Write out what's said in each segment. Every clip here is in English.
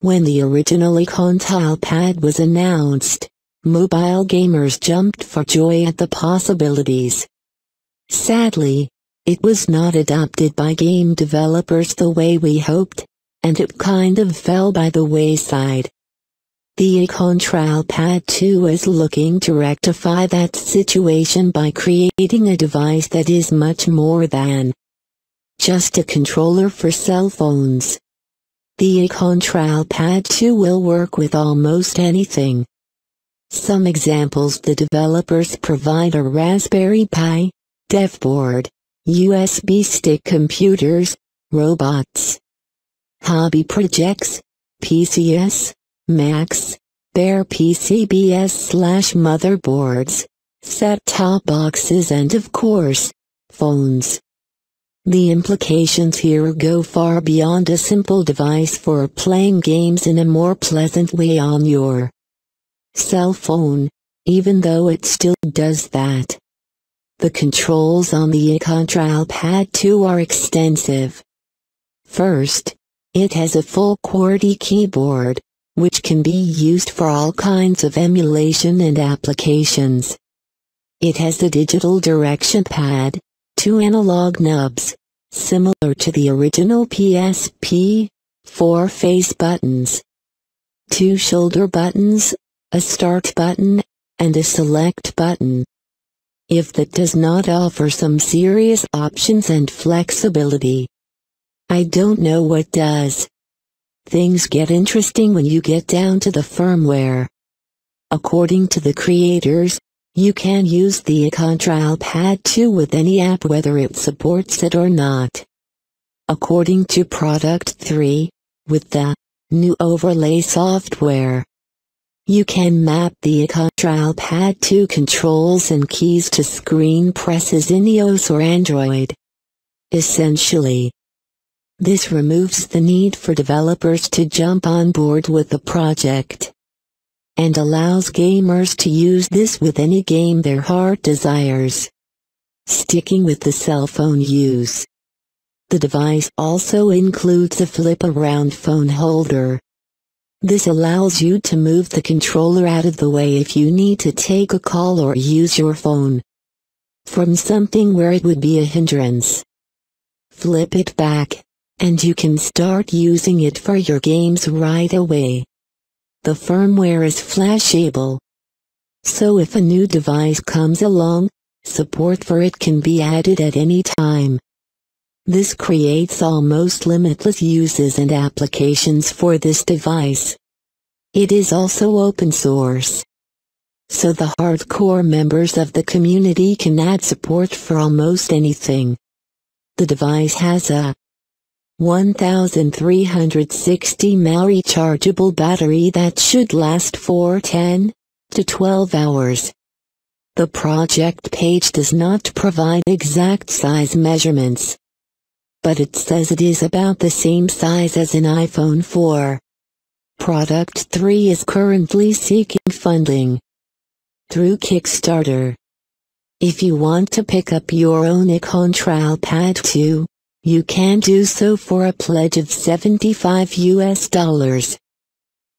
When the original iContolPad was announced, mobile gamers jumped for joy at the possibilities. Sadly, it was not adopted by game developers the way we hoped, and it kind of fell by the wayside. The iControlPad2 is looking to rectify that situation by creating a device that is much more than just a controller for cell phones. The iControlPad2 will work with almost anything. Some examples the developers provide are Raspberry Pi, dev board, USB stick computers, robots, hobby projects, PCs, Macs, bare PCBs/motherboards, set-top boxes and of course, phones. The implications here go far beyond a simple device for playing games in a more pleasant way on your cell phone, even though it still does that. The controls on the iControlPad2 are extensive. First, it has a full QWERTY keyboard, which can be used for all kinds of emulation and applications. It has a digital direction pad, 2 analog nubs, similar to the original PSP, 4 face buttons, 2 shoulder buttons, a start button, and a select button. If that does not offer some serious options and flexibility, I don't know what does. Things get interesting when you get down to the firmware. According to the creators, you can use the iControlPad2 with any app whether it supports it or not. According to Product 3, with the new overlay software, you can map the iControlPad2 controls and keys to screen presses in iOS or Android. Essentially, this removes the need for developers to jump on board with the project, and allows gamers to use this with any game their heart desires. Sticking with the cell phone use, the device also includes a flip-around phone holder. This allows you to move the controller out of the way if you need to take a call or use your phone from something where it would be a hindrance. Flip it back, and you can start using it for your games right away. The firmware is flashable, so if a new device comes along, support for it can be added at any time. This creates almost limitless uses and applications for this device. It is also open source, so the hardcore members of the community can add support for almost anything. The device has a 1360 mAh rechargeable battery that should last for 10 to 12 hours. The project page does not provide exact size measurements, but it says it is about the same size as an iPhone 4. Product 3 is currently seeking funding through Kickstarter. If you want to pick up your own iControlPad2, you can do so for a pledge of $75.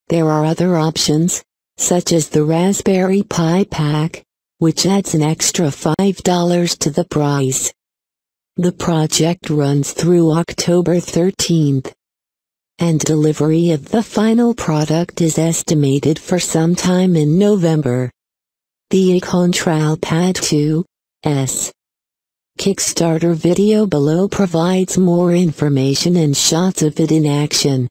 There are other options, such as the Raspberry Pi pack, which adds an extra $5 to the price. The project runs through October 13th, and delivery of the final product is estimated for sometime in November. The iControlPad2's Kickstarter video below provides more information and shots of it in action.